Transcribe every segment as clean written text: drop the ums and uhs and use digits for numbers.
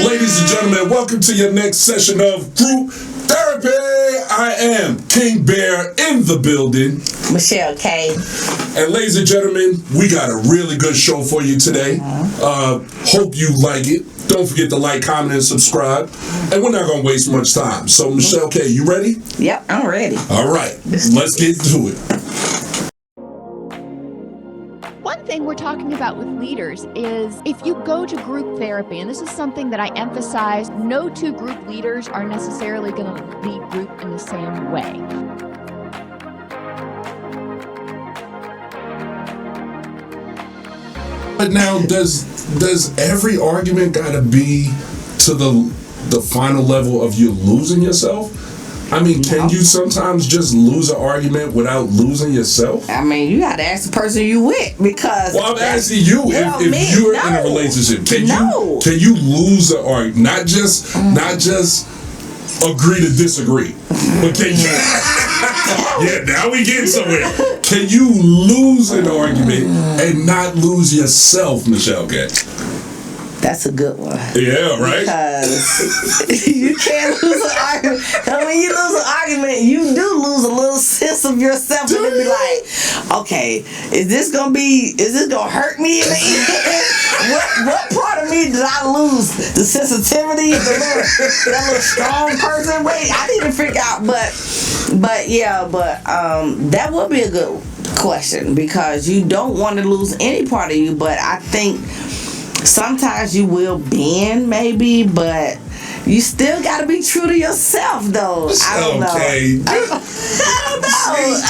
Ladies and gentlemen, welcome to your next session of Group Therapy. I am King Bear in the building. Michelle K. And ladies and gentlemen, we got a really good show for you today. Hope you like it. Don't forget to like, comment, and subscribe. And we're not going to waste much time. So, Michelle K., you ready? Yep, I'm ready. All right, let's get to it. One thing we're talking about with leaders is if you go to group therapy, and this is something that I emphasize, no two group leaders are necessarily going to lead group in the same way. But now, does every argument got to be to the final level of you losing yourself? I mean, can you sometimes just lose an argument without losing yourself? I mean, you got to ask the person you with because. Well, I'm asking you if you're in a relationship, can you lose an argument? Not just agree to disagree, but can you? Yeah, now we getting somewhere. Can you lose an argument and not lose yourself, Michelle K? That's a good one. Yeah, right? Because you can't lose an argument. And when you lose an argument, you do lose a little sense of yourself. And it be like, okay, is this gonna hurt me in the end? What part of me did I lose? The sensitivity? That little strong person? Wait, I need to figure out. But that would be a good question because you don't want to lose any part of you. But I think sometimes you will bend, maybe, but you still got to be true to yourself, though. I don't know. I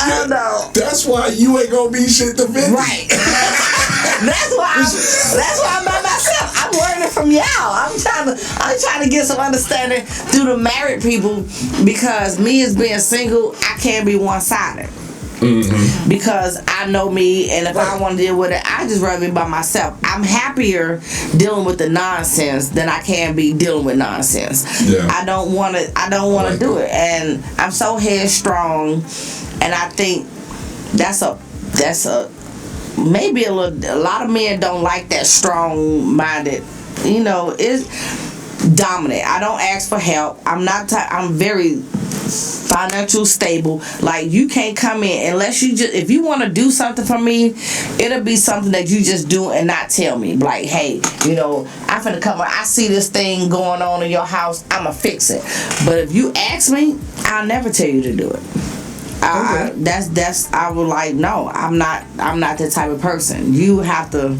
don't know. That's why you ain't gonna be shit to finish. Right. That's why I'm by myself. I'm learning from y'all. I'm trying to get some understanding through the married people because me as being single, I can't be one-sided. Mm-hmm. Because I know me, and if I want to deal with it, I just rather be by myself. I'm happier dealing with the nonsense than I can be dealing with nonsense. Yeah. I don't want to do it, and I'm so headstrong, and I think that's a maybe a lot of men don't like that strong-minded. You know, it's dominant. I don't ask for help. I'm very financial stable. Like, you can't come in unless if you want to do something for me, it'll be something that you just do and not tell me. Like, hey, I'm finna come. I see this thing going on in your house. I'ma fix it. But if you ask me, I'll never tell you to do it. I would like, no, I'm not that type of person. You have to.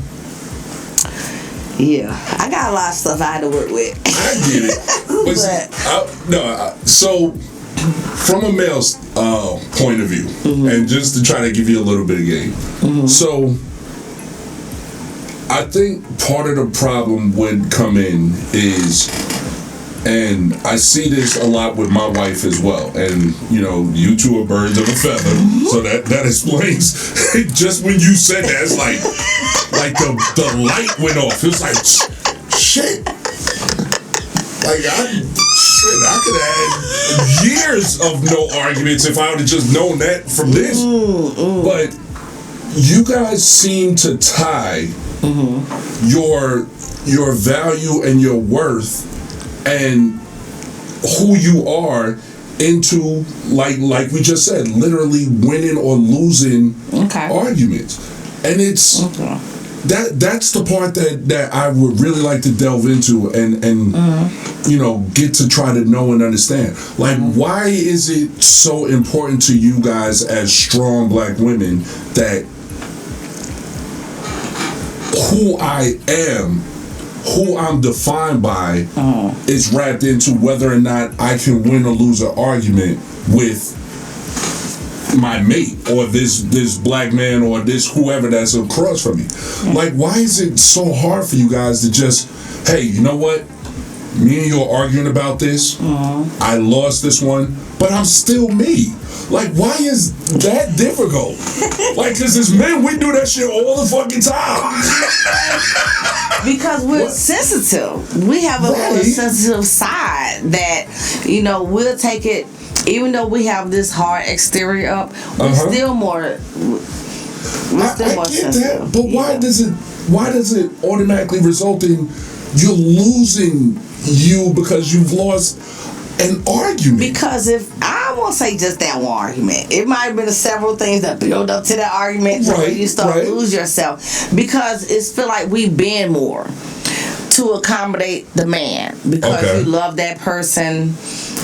Yeah, I got a lot of stuff I had to work with. I get it. So from a male's point of view, mm-hmm. and just to try to give you a little bit of game, mm-hmm. so I think part of the problem would come in is, and I see this a lot with my wife as well, and you two are birds of a feather, mm-hmm. so that explains. Just when you said that, it's like the light went off. It was like, shit. Like, I could have had years of no arguments if I would have just known that from this. Mm-hmm. But you guys seem to tie mm-hmm. your value and your worth and who you are into, like we just said, literally winning or losing arguments. And it's that's the part that I would really like to delve into and mm-hmm. Get to try to know and understand. Like, mm-hmm. why is it so important to you guys as strong black women that who I am, who I'm defined by, is wrapped into whether or not I can win or lose an argument with my mate or this black man or this whoever that's across from me? Like, why is it so hard for you guys to just, hey, you know what? Me and you are arguing about this. I lost this one, but I'm still me. Like, why is that difficult? Like, because as men, we do that shit all the fucking time. Because we're sensitive. We have a sensitive side that, we'll take it. Even though we have this hard exterior up, we're still more. We're still more sensitive. That, but why does it automatically result in you're losing you because you've lost an argument. Because if I won't say just that one argument, it might have been several things that build up to that argument where you start to lose yourself. Because it's feel like we bend more to accommodate the man because you love that person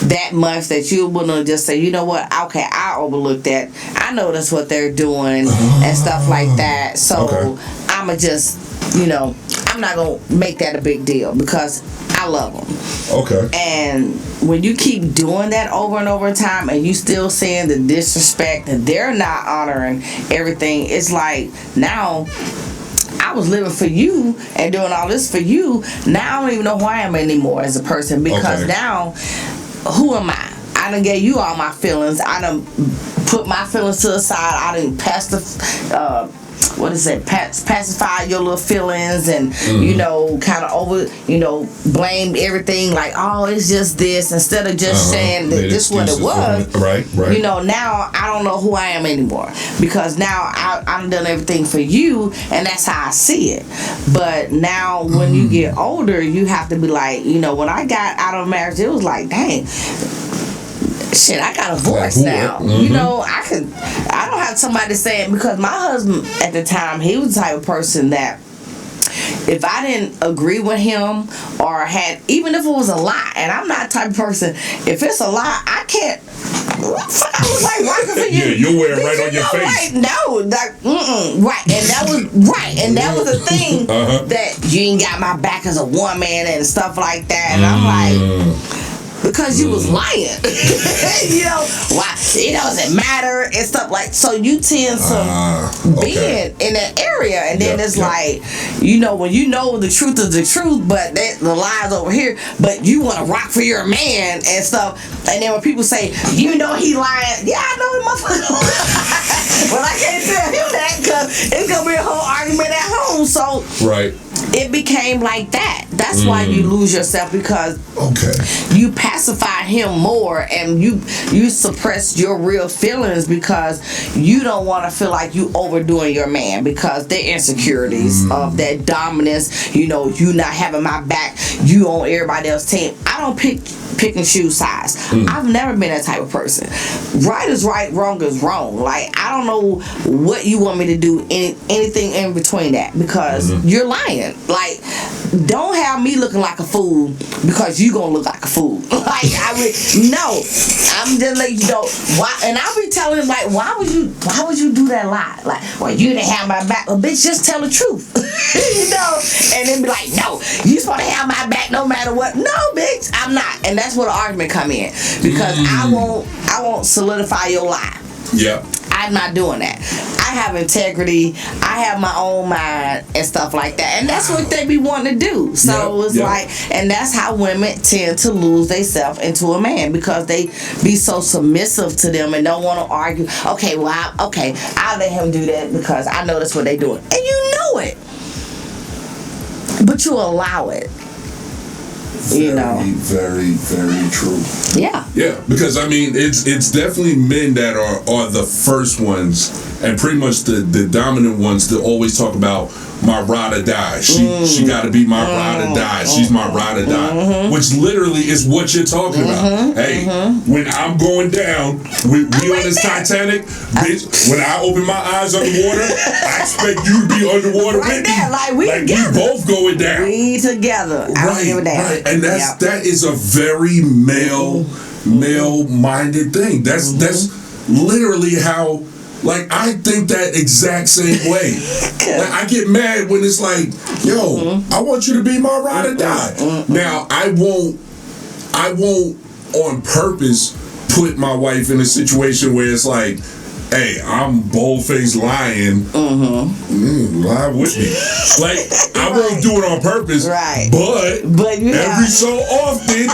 that much that you wouldn't just say, you know what, okay, I overlooked that. I know that's what they're doing and stuff like that. So I'ma just, I'm not gonna make that a big deal because I love them. Okay. And when you keep doing that over and over time and you still seeing the disrespect and they're not honoring everything, it's like now I was living for you and doing all this for you. Now I don't even know who I am anymore as a person because now, who am I? I done gave you all my feelings. I done put my feelings to the side. I done pacify your little feelings and kind of over blame everything like, oh, it's just this, instead of just saying that this is what it was. Right. Now I don't know who I am anymore because now I've done everything for you and that's how I see it. But now when you get older, you have to be like, when I got out of marriage, it was like, dang, shit, I got a voice now. I don't have somebody saying, because my husband at the time, he was the type of person that if I didn't agree with him or had, even if it was a lie, and I'm not the type of person, if it's a lie, I can't. I was like rocking for you. Yeah, you'll wear it right on your face. Right, right, and that was the thing that you ain't got my back as a woman and stuff like that, and I'm like. Because you was lying. Why? It doesn't matter and stuff like. So you tend to be in that area, and then it's like, when you know the truth is the truth, but the lies over here, but you want to rock for your man and stuff, and then when people say, he lying, yeah, I know the motherfucker lying, but I can't tell him that because it's gonna be a whole argument at home. So it became like that. That's why you lose yourself, because you pacify him more and you suppress your real feelings because you don't want to feel like you overdoing your man because their insecurities of that dominance, you not having my back, you on everybody else's team. I don't pick and choose sides. I've never been that type of person. Right is right, wrong is wrong. Like, I don't know what you want me to do, anything in between that, because you're lying. Like, don't have me looking like a fool because you gonna look like a fool. Like, no. I'm just letting you know why. And I'll be telling him, like, why would you do that lie? Like, well, you didn't have my back. Well, bitch, just tell the truth. And then be like, no, you supposed to have my back no matter what. No, bitch, I'm not. And that's where the argument come in, because I won't solidify your lie. Yeah. I'm not doing that. I have integrity. I have my own mind and stuff like that. And that's what they be wanting to do. So it's like, and that's how women tend to lose themselves into a man, because they be so submissive to them and don't want to argue. Okay, well, I'll let him do that because I know that's what they doing. And you know it. But you allow it. Very, very, very true. Yeah. Yeah, because I mean, it's definitely men that are the first ones, and pretty much the dominant ones, to always talk about my ride or die. She got to be my ride or die. She's my ride or die, which literally is what you're talking about. Hey, when I'm going down, we on this Titanic, bitch. When I open my eyes underwater, I expect you to be underwater with me. Like we both going down. We together. I don't give a damn. Right. And that is a very male-minded thing. That's literally how. Like, I think that exact same way. Like, I get mad when it's like, yo, I want you to be my ride or die. Now, I won't on purpose put my wife in a situation where it's like, hey, I'm bold-faced lying. Lie with me. Like, I won't do it on purpose. Right. But every so often,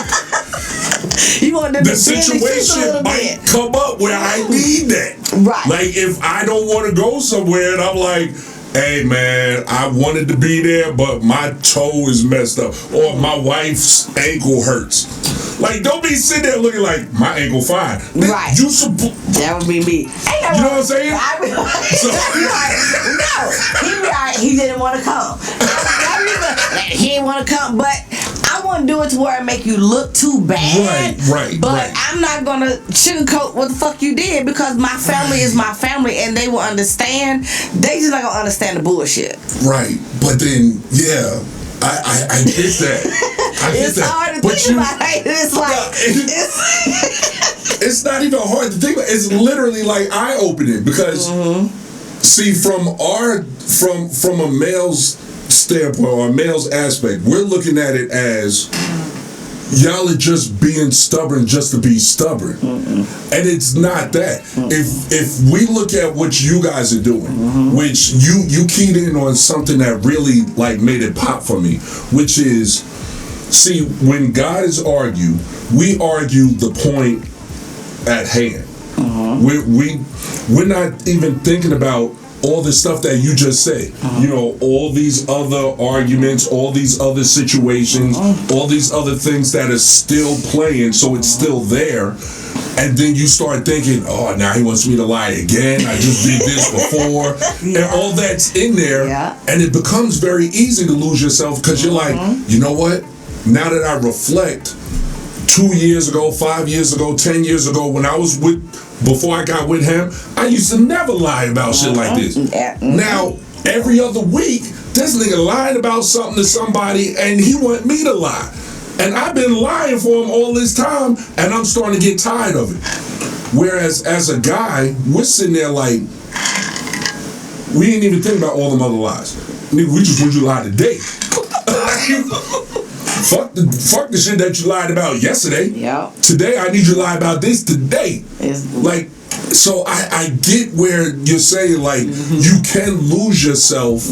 you want them the situation might come up where I need that. Right. Like, if I don't want to go somewhere and I'm like, hey man, I wanted to be there, but my toe is messed up, or my wife's ankle hurts. Like, don't be sitting there looking like my ankle fine. Right. That would be me. You know what I'm saying? I be like, no, he be like, he didn't want to come. He didn't want to come, but I want to do it to where it make you look too bad. Right. But I'm not gonna sugarcoat what the fuck you did, because my family is my family and they will understand. They just not gonna understand the bullshit. Right. But then, yeah, I get that. It's hard to think about it. It's like it's not even hard to think about. It's literally like eye-opening, because see, from a male's standpoint or a male's aspect, we're looking at it as y'all are just being stubborn just to be stubborn, and it's not that. If we look at what you guys are doing, which you keyed in on something that really like made it pop for me, which is, see, when guys argue, we argue the point at hand. We're not even thinking about all the stuff that you just said. You know, all these other arguments, all these other situations, all these other things that are still playing, so it's still there. And then you start thinking, oh, now he wants me to lie again. I just did this before. And all that's in there. And it becomes very easy to lose yourself, because you're like, you know what? Now that I reflect, 2 years ago, 5 years ago, 10 years ago, when I was before I got with him, I used to never lie about shit like this. Now, every other week, this nigga lied about something to somebody, and he want me to lie. And I've been lying for him all this time, and I'm starting to get tired of it. Whereas, as a guy, we're sitting there like, we ain't even thinking about all them other lies. Nigga, we just want you to lie today. Fuck the shit that you lied about yesterday. Today, I need you to lie about this today. Like, so I get where you're saying, like, you can lose yourself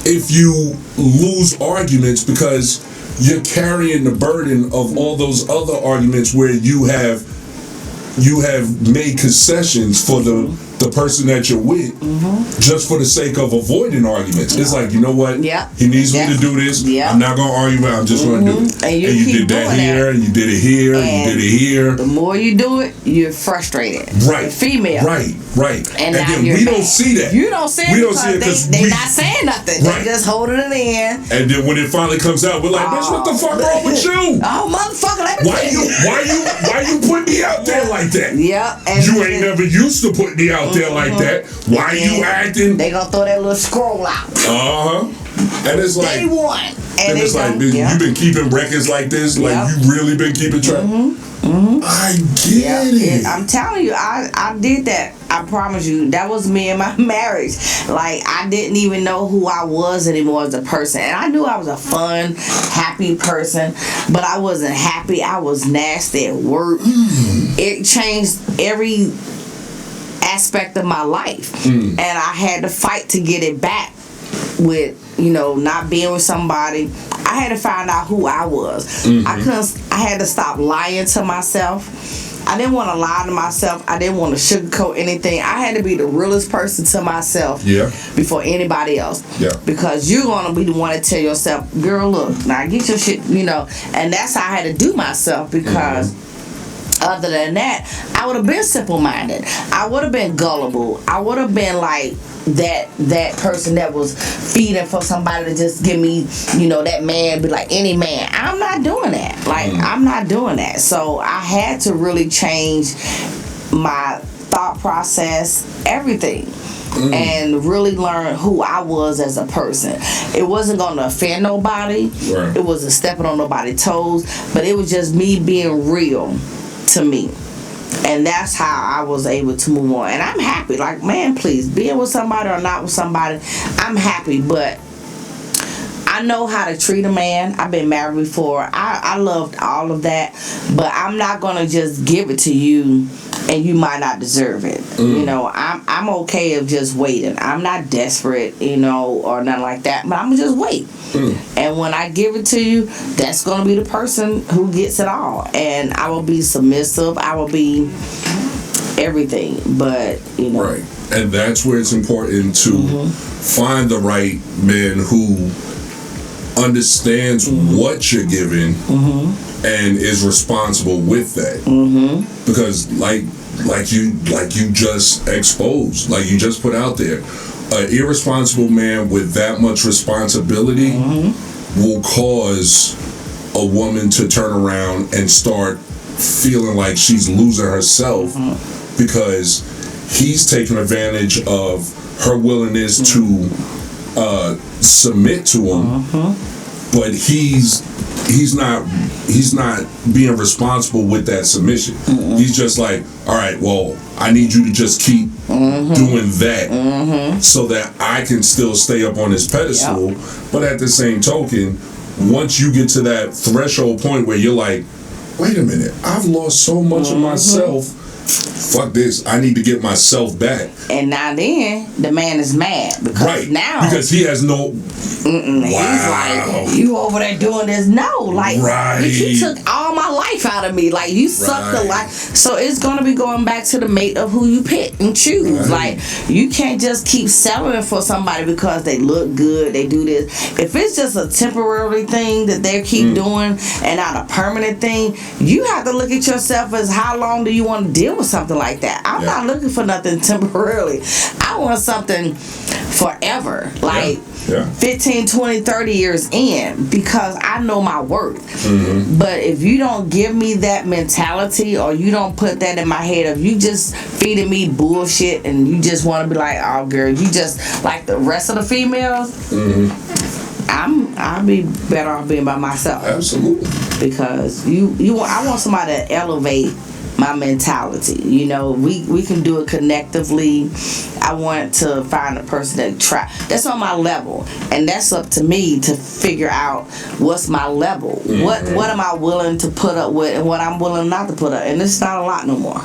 if you lose arguments, because you're carrying the burden of all those other arguments where you have made concessions for the person that you're with, just for the sake of avoiding arguments. It's like, you know what? He needs me to do this. I'm not gonna argue with him. I'm just gonna do it. And you did that here, and you did it here, and you did it here. The more you do it, you're frustrated. Right. You're female. Right. And now then you're we mad. don't see that. You don't see it, because they're not saying nothing. Right. They're just holding it in. And then when it finally comes out, we're like, bitch, what the fuck wrong with you? Oh, motherfucker, let me tell you. Why you put me out there like that? And you ain't never used to put me out there like that. Why you acting? They gonna throw that little scroll out. And it's like, they won. And it's like, you've been keeping records like this? Like, you really been keeping track? I get it. I'm telling you, I did that. I promise you. That was me in my marriage. Like, I didn't even know who I was anymore as a person. And I knew I was a fun, happy person, but I wasn't happy. I was nasty at work. It changed every aspect of my life. And I had to fight to get it back with, not being with somebody. I had to find out who I was. I had to stop lying to myself. I didn't want to lie to myself. I didn't want to sugarcoat anything. I had to be the realest person to myself before anybody else. Because you're going to be the one to tell yourself, girl, look, now get your shit, And that's how I had to do myself, because other than that, I would have been simple-minded. I would have been gullible. I would have been like that person that was feeding for somebody to just give me, that man, be like any man. I'm not doing that. I'm not doing that. So I had to really change my thought process, everything. And really learn who I was as a person. It wasn't going to offend nobody. It wasn't stepping on nobody's toes. But it was just me being real to me. And that's how I was able to move on. And I'm happy. Like, man, please, being with somebody or not with somebody, I'm happy. But I know how to treat a man. I've been married before. I loved all of that. But I'm not going to just give it to you and you might not deserve it. I'm okay of just waiting. I'm not desperate, or nothing like that. But I'm going to just wait. And when I give it to you, that's going to be the person who gets it all. And I will be submissive. I will be everything. But, Right. And that's where it's important to find the right man who understands what you're giving and is responsible with that. Because like you just exposed, like you just put out there, an irresponsible man with that much responsibility will cause a woman to turn around and start feeling like she's losing herself because he's taking advantage of her willingness to submit to him, but he's not being responsible with that submission. He's just like, all right, well, I need you to just keep doing that so that I can still stay up on this pedestal. But at the same token, once you get to that threshold point where you're like, wait a minute, I've lost so much of myself. Fuck this, I need to get myself back. And now then, the man is mad because now he has no. He's like, you over there doing this? No, like you took all my life out of me. Like you sucked the life. So it's gonna be going back to the mate of who you pick and choose. Like you can't just keep settling for somebody because they look good, they do this. If it's just a temporary thing that they keep doing and not a permanent thing, you have to look at yourself as how long do you want to deal with something like that. I'm not looking for nothing temporarily. I want something forever. Like 15, 20, 30 years in, because I know my worth. But if you don't give me that mentality or you don't put that in my head of you just feeding me bullshit and you just want to be like, oh girl, you just like the rest of the females, I'll be better off being by myself. Absolutely. Because I want somebody to elevate my mentality. You know, we can do it connectively. I want to find a person that's on my level, and that's up to me to figure out what's my level. What am I willing to put up with, and what I'm willing not to put up. And it's not a lot no more.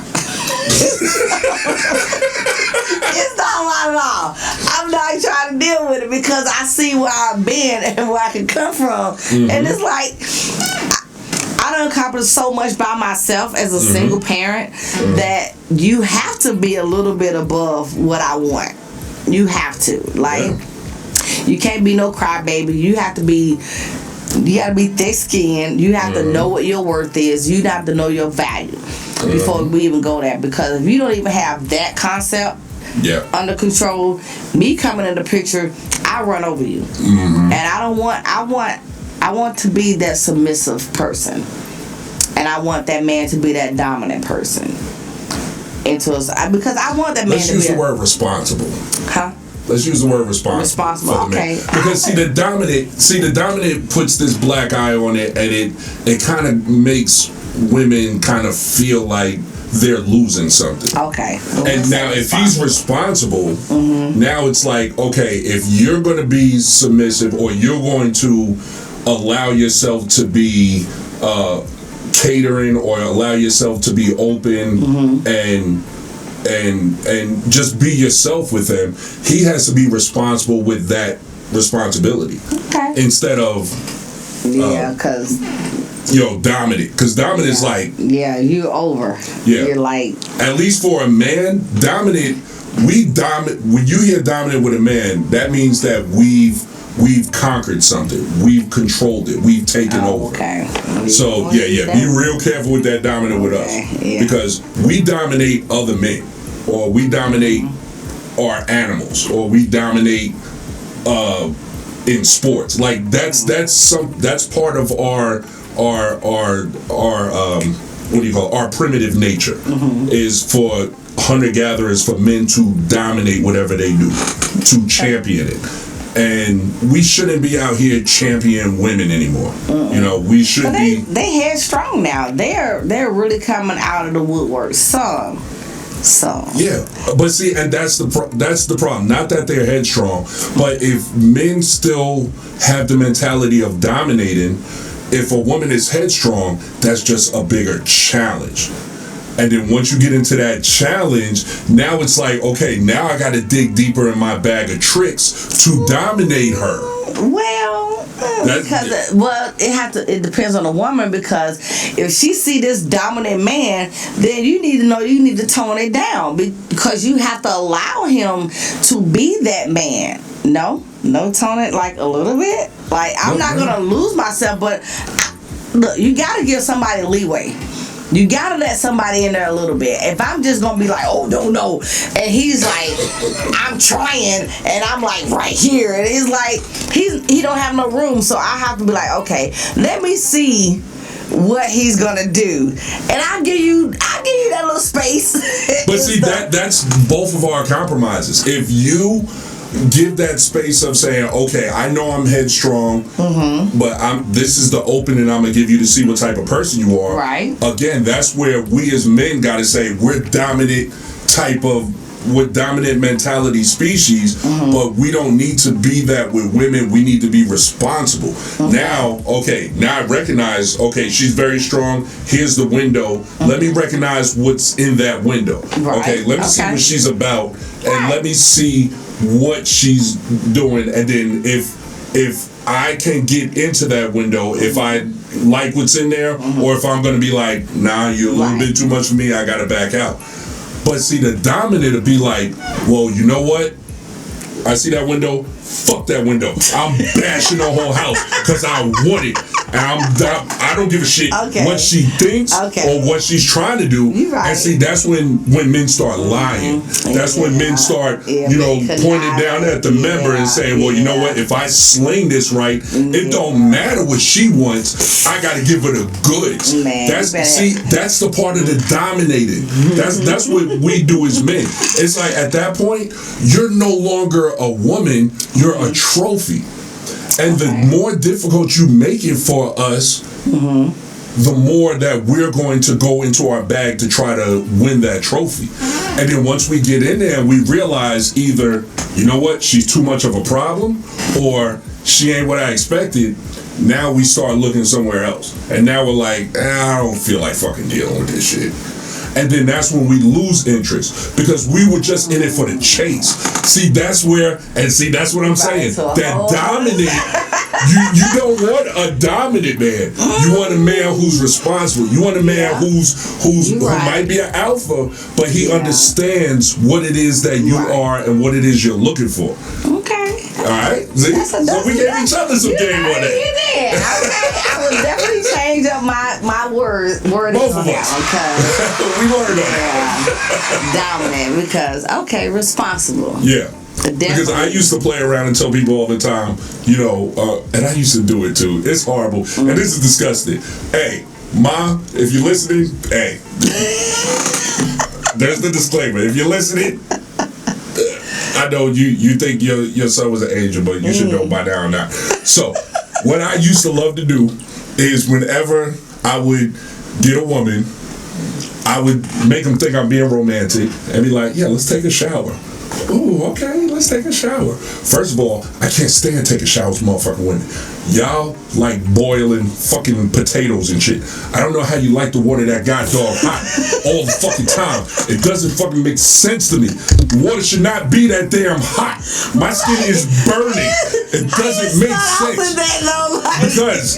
It's not a lot at all. I'm not trying to deal with it because I see where I've been and where I can come from, and it's like I done accomplished so much by myself as a single parent that you have to be a little bit above what I want. You have to. Like, you can't be no crybaby. You gotta be thick skinned. You have to know what your worth is. You have to know your value before we even go there. Because if you don't even have that concept under control, me coming in the picture, I run over you. And I want to be that submissive person, and I want that man to be that dominant person. Because I want that man to be. Let's use the word responsible. Let's use the word responsible. Okay. Because the dominant puts this black eye on it, and it kind of makes women kind of feel like they're losing something. Okay. And now if he's responsible, now it's like, okay, if you're going to be submissive or you're going to allow yourself to be catering or allow yourself to be open and just be yourself with him, he has to be responsible with that responsibility. Okay. Instead of because dominant, because dominant is like you're over. You're like, at least for a man, dominant. When you hear dominant with a man, that means that we've conquered something. We've controlled it. We've taken over. Okay. So be real careful with that dominant with us, because we dominate other men, or we dominate our animals, or we dominate in sports. Like that's part of our our primitive nature is for hunter-gatherers, for men to dominate whatever they do, to champion it. And we shouldn't be out here championing women anymore. You know, we should be. They headstrong now. They're really coming out of the woodwork. Some. Yeah, but see, and that's the problem. Not that they're headstrong, but if men still have the mentality of dominating, if a woman is headstrong, that's just a bigger challenge. And then once you get into that challenge, now it's like, okay, now I got to dig deeper in my bag of tricks to dominate her. Well, It depends on the woman, because if she see this dominant man, then you need to know you need to tone it down, because you have to allow him to be that man. No, tone it like a little bit. Like, I'm not gonna lose myself, but look, you gotta give somebody leeway. You gotta let somebody in there a little bit. If I'm just gonna be like, oh no, and he's like, I'm trying, and I'm like right here, and he's like, he don't have no room, so I have to be like, okay, let me see what he's gonna do, and I'll give you that little space. But see, that's both of our compromises. If you give that space of saying, okay, I know I'm headstrong, but this is the opening I'm gonna give you to see what type of person you are. Right. Again, that's where we as men gotta say we're dominant mentality species, but we don't need to be that with women. We need to be responsible. Now I recognize, okay, she's very strong. Here's the window. Let me recognize what's in that window. Right. Okay, let me see what she's about, and let me see what she's doing, and then if I can get into that window, if I like what's in there, or if I'm gonna be like, nah, you're a little bit too much for me, I gotta back out. But see, the dominant will be like, well, you know what? I see that window. Fuck that window. I'm bashing the whole house because I want it. And I don't give a shit what she thinks or what she's trying to do. Right. And see, that's when men start lying. That's when men start, pointing down at the member and saying, well, you know what? If I sling this right, it don't matter what she wants. I got to give her the goods. That's the part of the dominating. That's what we do as men. It's like, at that point, you're no longer a woman. You're a trophy. And the more difficult you make it for us, the more that we're going to go into our bag to try to win that trophy. And then once we get in there and we realize either, you know what, she's too much of a problem, or she ain't what I expected, now we start looking somewhere else. And now we're like, I don't feel like fucking dealing with this shit. And then that's when we lose interest, because we were just in it for the chase. See, that's what I'm saying. That dominant, you don't want a dominant man. You want a man who's responsible. You want a man who might be an alpha, but he understands what it is that you are and what it is you're looking for. Okay. All right. See? So we gave each other some game on that. You did. Okay. I would definitely change up my word. Both of us. Okay. We learned that. Dominant, because responsible. Yeah. Definitely. Because I used to play around and tell people all the time, and I used to do it too. It's horrible. And this is disgusting. Hey, Ma, if you're listening, hey. There's the disclaimer. If you're listening, I know you think your son was an angel, but you should know by now or not. So, what I used to love to do is whenever I would get a woman, I would make them think I'm being romantic and be like, yeah, let's take a shower. Ooh, okay, let's take a shower. First of all, I can't stand taking showers, motherfucking women. Y'all like boiling fucking potatoes and shit. I don't know how you like the water that got dog hot all the fucking time. It doesn't fucking make sense to me. Water should not be that damn hot. My skin is burning. It doesn't make sense. Because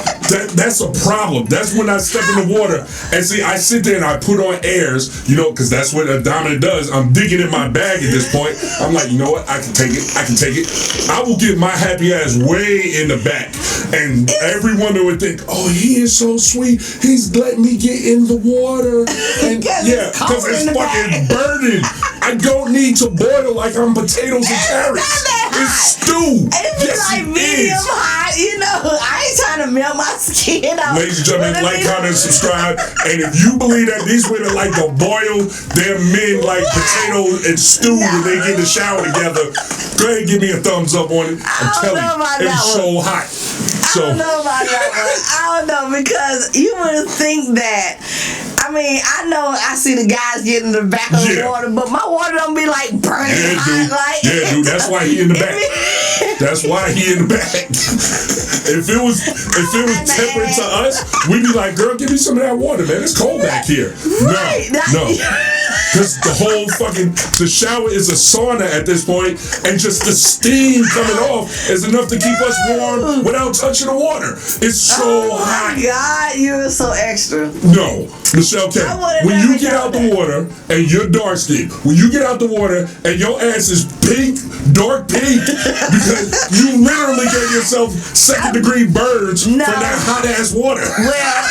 that's a problem. That's when I step in the water and see, I sit there and I put on airs, because that's what a dominant does. I'm digging in my bag at this point. I'm like, you know what? I can take it. I will get my happy ass way in the back. And every woman would think, oh, he is so sweet. He's letting me get in the water. And because it's fucking burning. I don't need to boil like I'm potatoes and carrots. It's stew. It's like medium hot. I ain't trying to melt my skin out. Ladies and gentlemen, like, comment, subscribe. And if you believe that these women like to boil their men like potato and stew when they get in the shower together, go ahead and give me a thumbs up on it. I'm telling you, it's so hot. I don't know about that one. I don't know, because you would think that. I know I see the guys get in the back of the water, but my water don't be like burning hot. Dude. That's why he in the back. That's why he in the back. If it was temperate to us, we'd be like, girl, give me some of that water, man. It's cold back here. No. Because the shower is a sauna at this point, and just the steam coming off is enough to keep us warm without touching the water. It's so hot. Oh my God, you're so extra. No, Michelle K. When you get out the water and you're dark skinned, when you get out the water and your ass is pink, dark pink, because you literally gave yourself second-degree burns from that hot ass water. Well,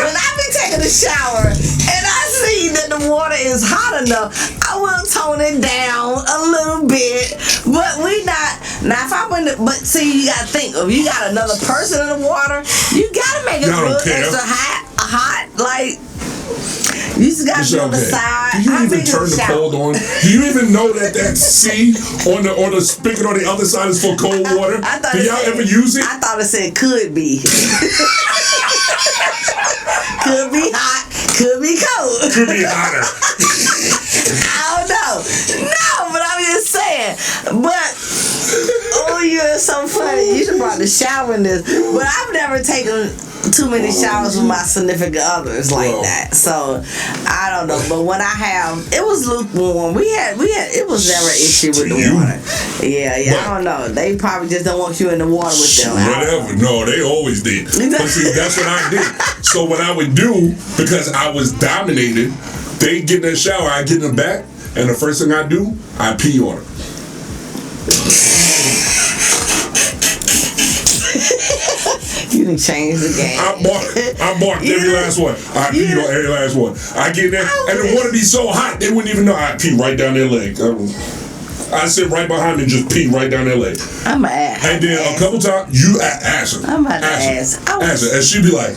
when I be taking a shower and I see that the water is hot enough, I will tone it down a little bit. But we not. Now, if I'm in the, but see, you gotta think, if you got another person in the water, you gotta make it a little extra hot, like. You just got to be on the side. Do you even turn the cold on? Do you even know that C on the spigot on the other side is for cold water? Do y'all ever use it? I thought it said could be. Could be hot, could be cold. Could be hotter. I don't know. No, but I'm just saying. But you're so funny. You should brought the shower in this. But I've never taken too many showers with my significant others like that. So I don't know. But when I have, it was lukewarm. We had it was never an issue with the water. Yeah, I don't know. They probably just don't want you in the water with them. Whatever. No, they always did. But see, that's what I did. So what I would do, because I was dominated, they get in the shower, I get in the back, and the first thing I do, I pee on them. You done changed the game. I barked every last one. I peed on every last one. I get there, and the water be so hot, they wouldn't even know. I pee right down their leg. I sit right behind them and just pee right down their leg. I'm going to ask. And then a couple times, you ask her. I'm about to ask. Ask her. And she be like,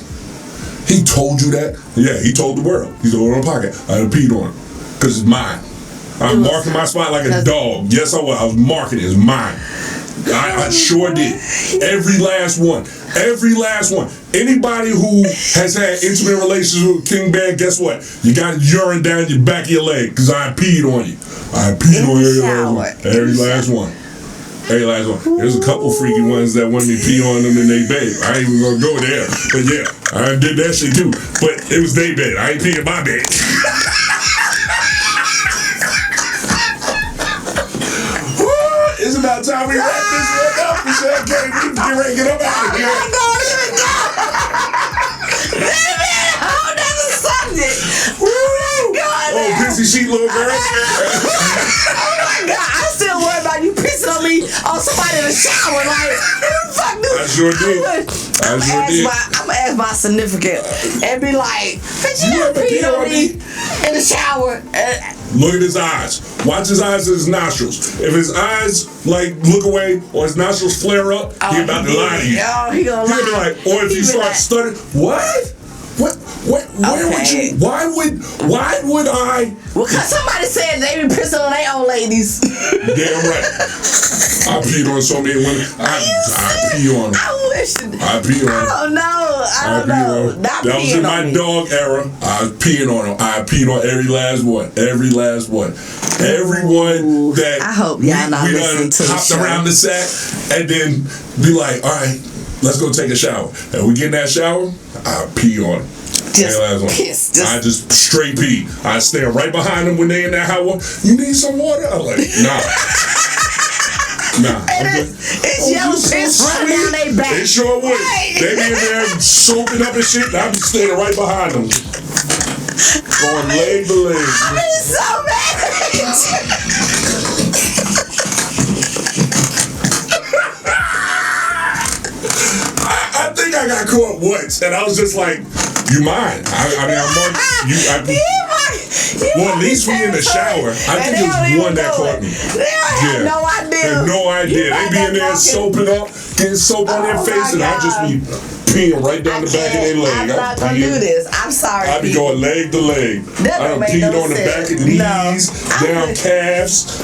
he told you that? Yeah, he told the world. He's on the pocket. I peed on him. Because it's mine. I'm marking my spot like a dog. Yes, I was. I was marking it. It's mine. I sure did. Every last one. Every last one. Anybody who has had intimate relations with King Bad, guess what? You got urine down your back of your leg because I peed on you. I peed on every last one. Every last one. There's a couple freaky ones that want me to pee on them in their bed. I ain't even gonna go there. But yeah, I did that shit too. But it was their bed. I ain't peeing my bed. It's about time we wrap this one up. Michelle K. We get ready to get up out of here. I'm not going to even go. Oh, that's a subject. Oh, pissy sheet, little girl. Oh my God, I'm still worried about you pissing on me on somebody in the shower. Like, who the fuck do? I sure did. I'm gonna ask my significant and be like, "Did you ever pee on me in the shower?" Look at his eyes. Watch his eyes and his nostrils. If his eyes look away or his nostrils flare up, he about to lie to you. Oh, he gonna lie. He'll be like, or if he starts stuttering, what? Where would you? Why would I? Well, cause somebody said they be pissing on their old ladies. Damn right. I peed on so many women. I pee on them. I pee on them. I don't know. That was in my dog era. I was peeing on them. I peed on every last one. Every last one. Everyone that I hope y'all not listening to hopped around the sack and then be like, all right, let's go take a shower. And we get in that shower, I pee on them. I just straight pee. I stand right behind them when they in that hot water. You need some water? I'm like, nah. It's yellow piss running down their back. It sure would. They be in there soaking up and shit, and I be standing right behind them. Going leg to leg. I'm so mad. I think I got caught once, and I was just like, you mine. Well, at least we in the shower. I think it was one that caught me. They have no idea. They have no idea. They be in there soaping up, getting soap on their face, and I just be peeing right down the back of their leg. I'm not gonna do this. I'm sorry. I be going leg to leg. I done peed on the back of knees, down calves.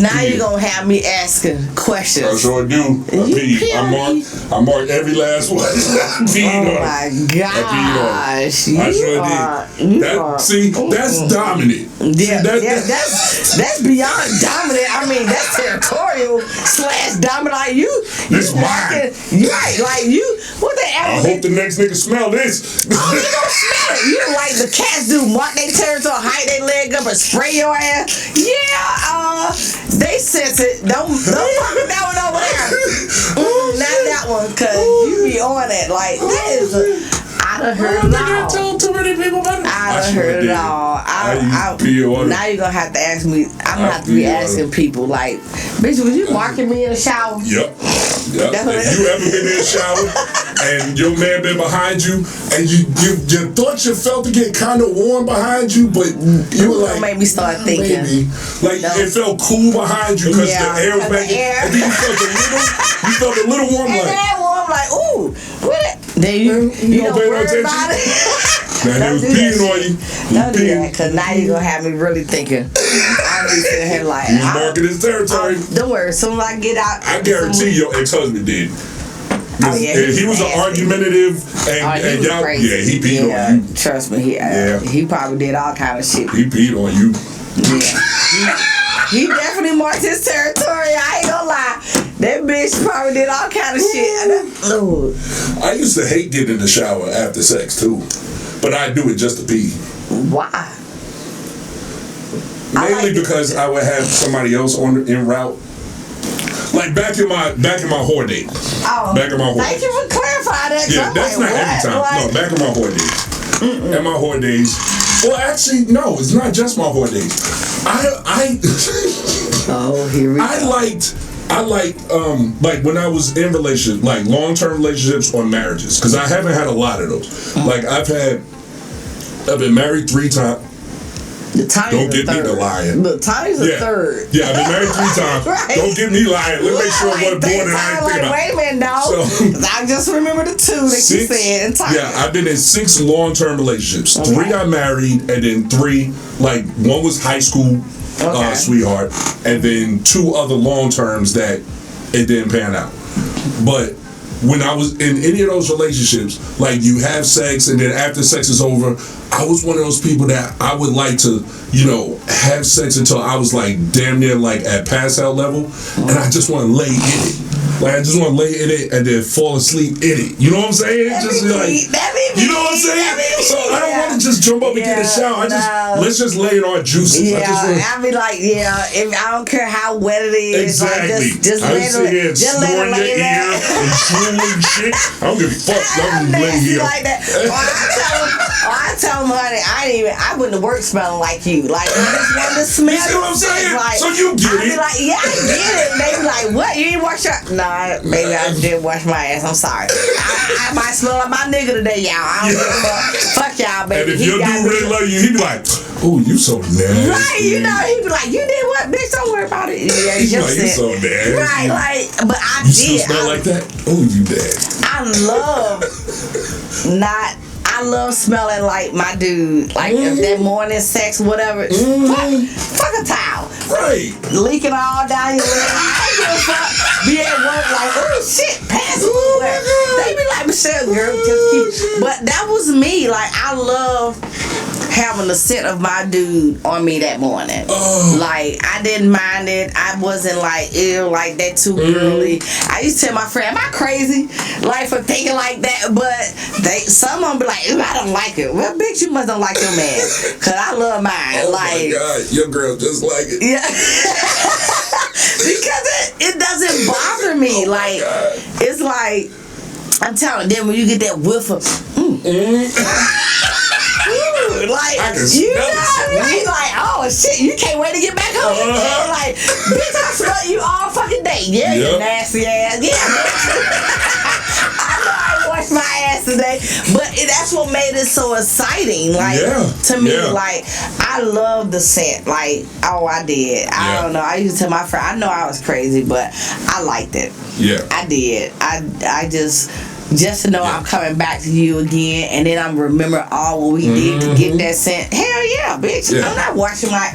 Now you're gonna have me asking questions. I sure do. I marked every last one. Oh my gosh. I sure did. See, that's dominant. Yeah, that's beyond dominant. I mean, that's territorial / dominant. Like you it's mine. Right, like you. What they ever I hope the next nigga smell this. Oh, you gonna smell it. You like the cats do, mark their territory, hike their leg up and spray your ass. Yeah, they sense it. Don't fuck with that one over there. Not that one, cause you be on it. Like, that is I done heard it all. I told too many people about it. I done heard it all. Now you're gonna have to ask me. I'm gonna have to be asking people like, bitch, was you marking me in the shower? Yep. If you ever been in the shower and your man been behind you and you thought you felt it get kind of warm behind you, but you were like, made me start thinking. Maybe. Like it felt cool behind you because the air was back. And then you felt a little warm. Like, ooh, what? Then you don't worry about it. Now they was peeing on you. Don't do that, because now you're going to have me really thinking. I'm be sitting here like, he's marking his territory. Don't worry, as soon as I get out. I guarantee your ex-husband did. Oh, yeah, he was an argumentative and y'all, crazy. Yeah, he peed on you. Trust me, he probably did all kind of shit. He peed on you. Yeah. He definitely marked his territory. I ain't gonna lie. That bitch probably did all kind of shit. I used to hate getting in the shower after sex too, but I do it just to pee. Why? Mainly because I would have somebody else en route. Like back in my whore days. Oh, back in my whore thank days. you for clarifying that. Yeah, that's not every time. No, back in my whore days. In my whore days. Well, actually, no, it's not just my whore days. Oh, here we go. I like when I was in relationships, like long-term relationships or marriages, because I haven't had a lot of those. Like I've been married 3 times. Don't get me to lying. Look, Tiny's a third. Yeah, I've been married 3 times. Right. Don't get me lying. Let me make sure what more than I think about. Wait a minute, dog. So, I just remember the 2 that you said. And yeah, I've been in 6 long-term relationships. 3 I married, and then 3, like one was high school sweetheart, and then 2 other long-terms that it didn't pan out. But when I was in any of those relationships, like you have sex and then after sex is over, I was one of those people that I would like to, have sex until I was like damn near like at pass out level, and I just want to lay in it. Like I just want to lay in it and then fall asleep in it. You know what I'm saying? You know what I'm saying? So I don't want to just jump up and get a shower. Let's just lay in our juices. Yeah, I be like, if I don't care how wet it is. Exactly. Like, just let it lay there. And chewing shit. I don't give a fuck. I'm laying here. Like that. I tell them, honey, I wouldn't work smelling like you. Like, I just wanted to smell. You see what I'm saying? Like, so you get it. I be like, yeah, I get it. They be like, what? You didn't wash your... Nah, baby, I didn't wash my ass. I'm sorry. I might smell like my nigga today, y'all. I don't give a fuck. Fuck y'all, baby. And if your dude really love you, he be like, oh, you so nasty. Right, he be like, you did what? Bitch, don't worry about it. Yeah, he's like, you so nasty. Right, like, but I you did. You still smell like that? Oh, you nasty. I love smelling like my dude. Like if that morning sex, whatever. Fuck a towel. Right. Leaking all down your leg. I don't give a fuck. Be at work like, oh shit, pass it over. They be like, Michelle, girl, just keep. But that was me. Like I love having the scent of my dude on me that morning. Like I didn't mind it. I wasn't like ew, like that too girly. I used to tell my friend, am I crazy? Like for thinking like that, but some of them be like, ew, I don't like it. Well, bitch, you must don't like your man, cause I love mine. Oh like, my God, your girl just like it. Yeah. Because it doesn't bother me. Like it's like I'm telling them when you get that whiff of like you know, right? Like, oh shit, you can't wait to get back home. Like, bitch, I smell you all fucking day. Yeah, you nasty ass. Yeah, I know I washed my ass today, but that's what made it so exciting. Like to me, like I love the scent. Like, oh, I did. I don't know. I used to tell my friend, I know I was crazy, but I liked it. Yeah, I did. I just to know I'm coming back to you again, and then I'm remember all what we did to get that scent. Hell yeah, bitch! I'm not washing my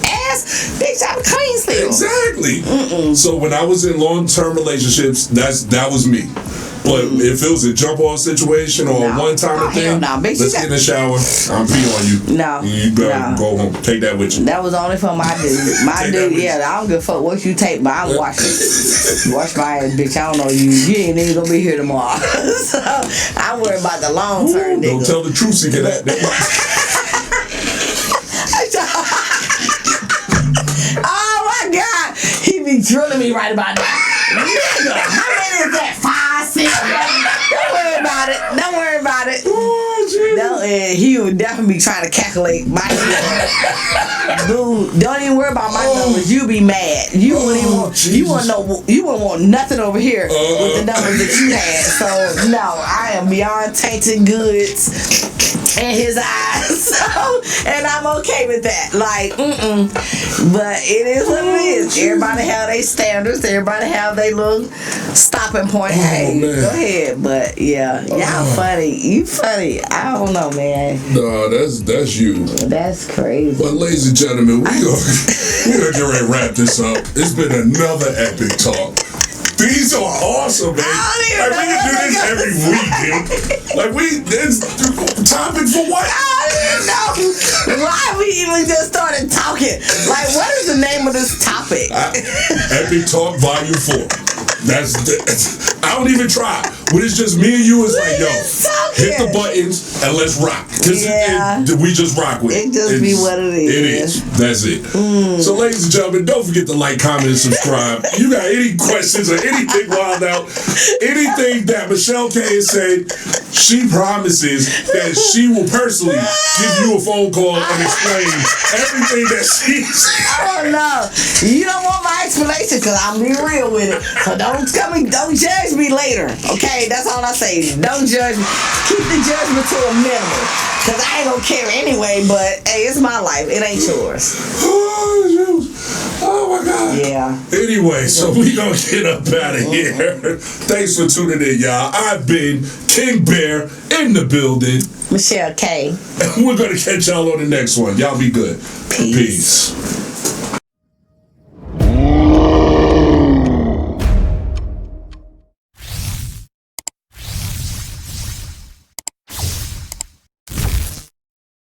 ass, bitch. I'm clean still. Exactly. So when I was in long-term relationships, that was me. But if it was a jump off situation or a No. one time Oh, hell thing, no. Bitch, let's you get in the shower. I'm pee on you. No. You better No. go home. Take that with you. That was only for my dude. My Take that dude, with yeah, I don't give a fuck what you take, but I'm washing. Wash my ass, bitch. I don't know you. You ain't even gonna be here tomorrow. So I worry about the long term, Don't nigga. tell the truth, you get that. Oh my God, he be drilling me right about now. Nigga, how many is that? 5, 6? Don't worry about it. Don't worry about it. No, and he would definitely be trying to calculate my shit. Dude, don't even worry about my numbers. You be mad. You wouldn't even want, you wouldn't know. You wouldn't want nothing over here with the numbers that you had. So no, I am beyond tainted goods in his eyes. So, and I'm okay with that. Like, but it is what it is. Everybody have their standards. Everybody have their little stopping point. Hey, man. go ahead. But yeah, y'all funny. You funny. I don't know, man. No, that's you. That's crazy. But ladies and gentlemen, we gonna get ready to wrap this up. It's been another epic talk. These are awesome, man. I don't even Like we know can do what this I'm every week, dude. Like it's topic for what? I don't even know why we even just started talking. Like, what is the name of this topic? Epic Talk Volume 4. That's I don't even try. When it's just me and you, it's like, yo, hit the buttons and let's rock. Cause we just rock with it. It just be what it is. It is. That's it. So, ladies and gentlemen, don't forget to like, comment, and subscribe. You got any questions or anything wild out, anything that Michelle K has said, she promises that she will personally give you a phone call and explain everything that she said. Oh no, you don't want my explanation because I'm being real with it. So don't judge me later. Okay, that's all I say. Don't judge me. Keep the judgment to a minimum. Cause I ain't gonna care anyway. But hey, it's my life. It ain't yours. Oh my God. Yeah. Anyway, so we gonna get up out of here. Thanks for tuning in, y'all. I've been King Bear in the building. Michelle K. And we're gonna catch y'all on the next one. Y'all be good. Peace. Peace.